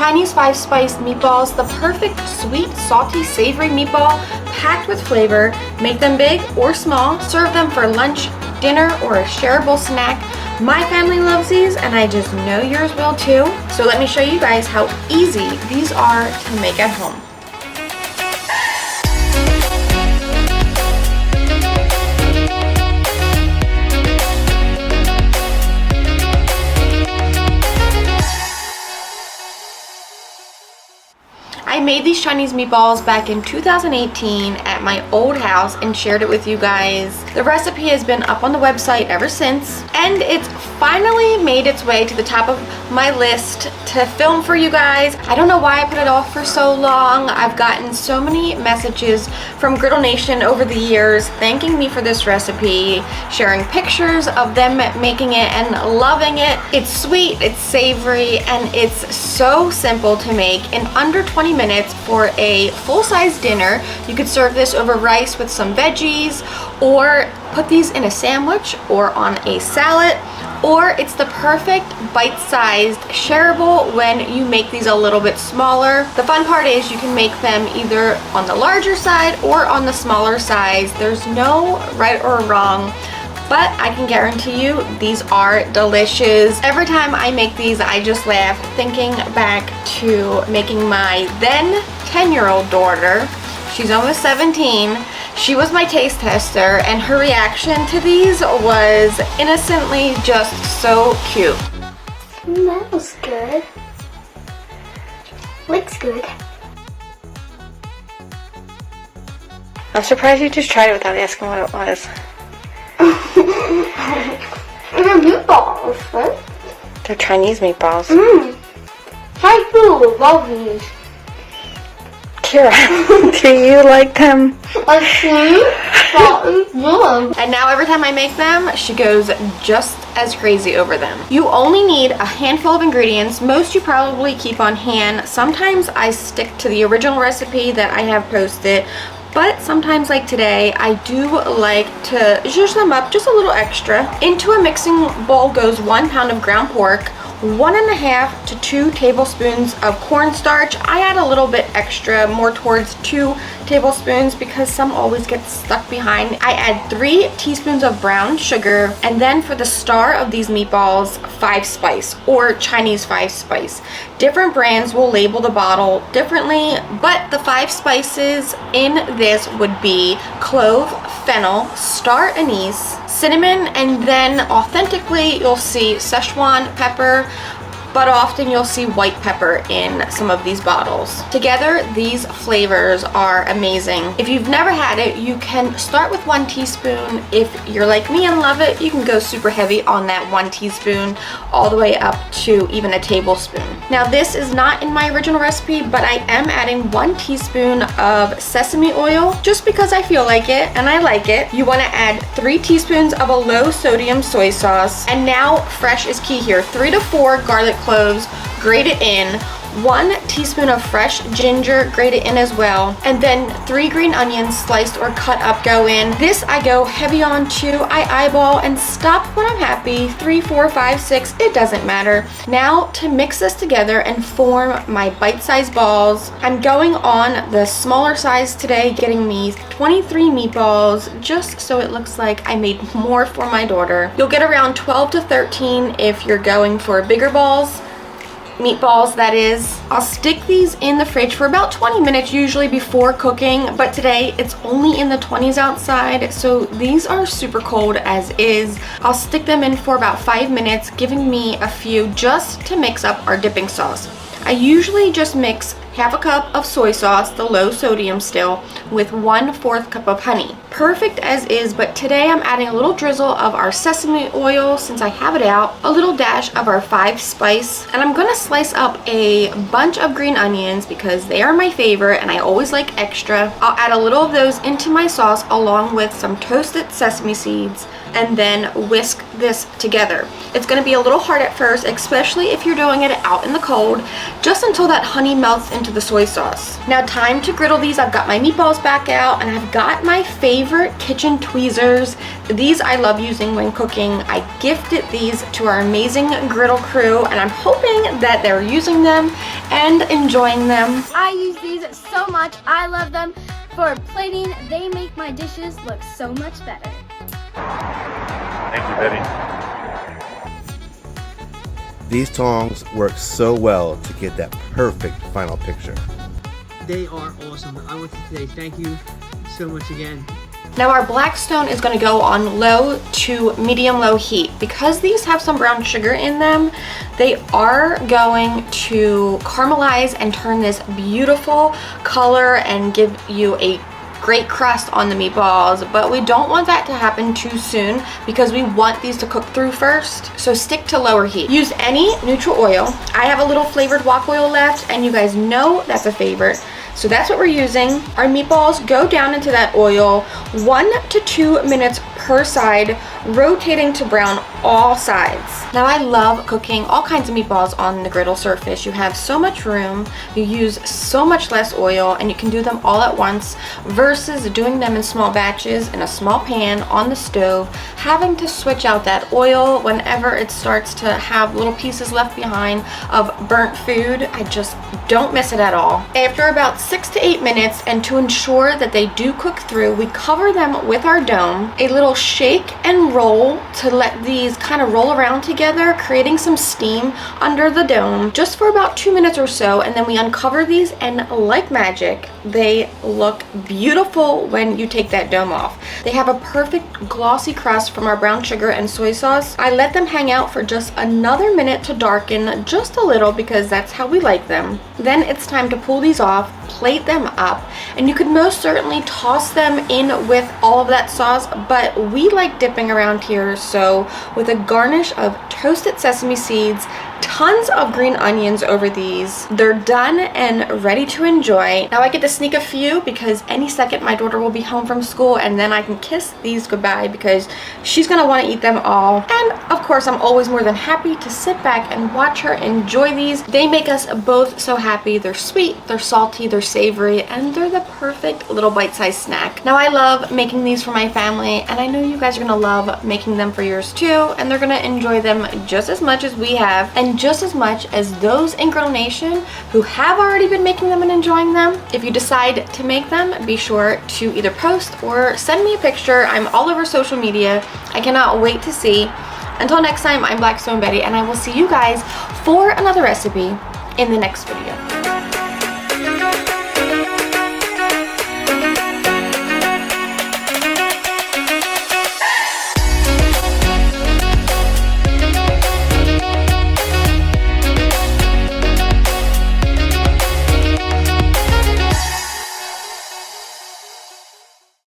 Chinese 5-spice meatballs, the perfect sweet, salty, savory meatball packed with flavor. Make them big or small, serve them for lunch, dinner, or a shareable snack. My family loves these, and I just know yours will too. So let me show you guys how easy these are to make at home. I made these Chinese meatballs back in 2018 at my old house and shared it with you guys. The recipe has been up on the website ever since, and it's finally made its way to the top of my list to film for you guys. I don't know why I put it off for so long. I've gotten so many messages from Griddle Nation over the years thanking me for this recipe, sharing pictures of them making it and loving it. It's sweet, it's savory, and it's so simple to make in under 20 minutes for a full-size dinner. You could serve this over rice with some veggies, or put these in a sandwich or on a salad, or it's the perfect bite-sized shareable when you make these a little bit smaller. The fun part is you can make them either on the larger side or on the smaller size. There's no right or wrong, but I can guarantee you these are delicious. Every time I make these, I just laugh thinking back to making my then 10-year-old daughter. She's almost 17. She was my taste tester, and her reaction to these was innocently just so cute. Smells good. Looks good. I'm surprised you just tried it without asking what it was. They're meatballs, right? They're Chinese meatballs. Thai food, love these. Kira, do you like them? And now every time I make them, she goes just as crazy over them. You only need a handful of ingredients. Most you probably keep on hand. Sometimes I stick to the original recipe that I have posted, but sometimes, like today, I do like to zhuzh them up just a little extra. Into a mixing bowl goes 1 pound of ground pork, 1.5 to 2 tablespoons of cornstarch. I add a little bit extra, more towards 2 tablespoons, because some always get stuck behind. I add 3 teaspoons of brown sugar, and then for the star of these meatballs, 5-spice or Chinese 5-spice. Different brands will label the bottle differently, but the 5 spices in this would be clove, fennel, star anise, cinnamon, and then authentically you'll see Szechuan pepper, but often you'll see white pepper in some of these bottles. Together, these flavors are amazing. If you've never had it, you can start with 1 teaspoon. If you're like me and love it, you can go super heavy on that 1 teaspoon, all the way up to even a tablespoon. Now, this is not in my original recipe, but I am adding 1 teaspoon of sesame oil, just because I feel like it and I like it. You wanna add 3 teaspoons of a low sodium soy sauce. And now, fresh is key here. 3 to 4 garlic cloves grated in, 1 teaspoon of fresh ginger grated in as well, and then 3 green onions sliced or cut up go in. This I go heavy on too. I eyeball and stop when I'm happy. 3, 4, 5, 6, it doesn't matter. Now to mix this together and form my bite-sized balls, I'm going on the smaller size today, getting me 23 meatballs, just so it looks like I made more for my daughter. You'll get around 12 to 13 if you're going for bigger balls. Meatballs, that is. I'll stick these in the fridge for about 20 minutes usually before cooking, but today it's only in the 20s outside, so these are super cold as is. I'll stick them in for about 5 minutes, giving me a few just to mix up our dipping sauce. I usually just mix half a cup of soy sauce, the low sodium still, with 1/4 cup of honey. Perfect as is, but today I'm adding a little drizzle of our sesame oil since I have it out, a little dash of our 5-spice, and I'm gonna slice up a bunch of green onions because they are my favorite and I always like extra. I'll add a little of those into my sauce along with some toasted sesame seeds, and then whisk this together. It's gonna be a little hard at first, especially if you're doing it out in the cold, just until that honey melts into the soy sauce. Now, time to griddle these. I've got my meatballs back out, and I've got my favorite kitchen tweezers. These I love using when cooking. I gifted these to our amazing griddle crew, and I'm hoping that they're using them and enjoying them. I use these so much. I love them for plating. They make my dishes look so much better. Thank you, Betty. These tongs work so well to get that perfect final picture. They are awesome. I want to say thank you so much again. Now our Blackstone is going to go on low to medium-low heat. Because these have some brown sugar in them, they are going to caramelize and turn this beautiful color and give you a great crust on the meatballs, but we don't want that to happen too soon because we want these to cook through first. So stick to lower heat. Use any neutral oil. I have a little flavored wok oil left, and you guys know that's a favorite. So that's what we're using. Our meatballs go down into that oil 1 to 2 minutes per side, rotating to brown all sides. Now I love cooking all kinds of meatballs on the griddle surface. You have so much room, you use so much less oil, and you can do them all at once versus doing them in small batches in a small pan on the stove, having to switch out that oil whenever it starts to have little pieces left behind of burnt food. I just don't miss it at all. After about 6 to 8 minutes, and to ensure that they do cook through, we cover them with our dome. A little shake and roll to let these kind of roll around together, creating some steam under the dome just for about 2 minutes or so, and then we uncover these, and like magic, they look beautiful when you take that dome off. They have a perfect glossy crust from our brown sugar and soy sauce. I let them hang out for just another minute to darken just a little because that's how we like them. Then it's time to pull these off, plate them up, and you could most certainly toss them in with all of that sauce, but we like dipping around here, so with a garnish of toasted sesame seeds, tons of green onions over these. They're done and ready to enjoy. Now I get to sneak a few because any second my daughter will be home from school, and then I can kiss these goodbye because she's gonna want to eat them all. And of course I'm always more than happy to sit back and watch her enjoy these. They make us both so happy. They're sweet, they're salty, they're savory, and they're the perfect little bite-sized snack. Now I love making these for my family, and I know you guys are gonna love making them for yours too, and they're gonna enjoy them just as much as we have, and just as much as those in Griddle Nation who have already been making them and enjoying them. If you decide to make them, be sure to either post or send me a picture. I'm all over social media. I cannot wait to see. Until next time, I'm Blackstone Betty, and I will see you guys for another recipe in the next video.